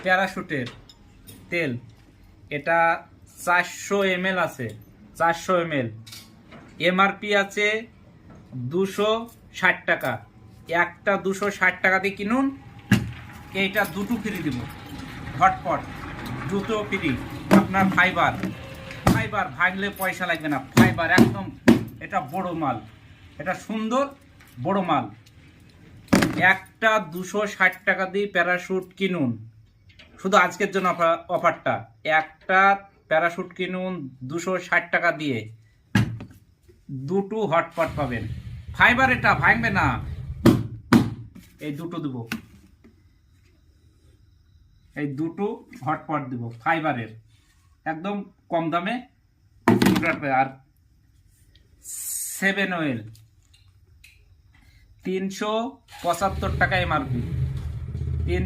প্যারাশুটের তেল, এটা 400 ml আছে, 400 ml। এমআরপি আছে 260 টাকা। একটা 260 টাকা দিয়ে কিনুন, এইটা দুটো ফ্রি দিব, হটপট দুটো ফ্রি। আপনার ফাইবার ফাইবার ভাঙলে পয়সা লাগবে না, ফাইবার একদম। এটা বড় মাল, এটা সুন্দর বড় মাল। একটা 260 টাকা দিয়ে প্যারাশুট কিনুন, শুধু আজকের জন্য অফারটা। একটা প্যারাশুট কিনুন 260 টাকা দিয়ে, দুটো হটপট পাবেন। ফাইবার, এটা ভাঙবে না। এই দুটো দেবো, এই দুটো হটপট দেব ফাইবারের, একদম কম দামে। আর 7 অয়েল 375 টাকা এমআরপি।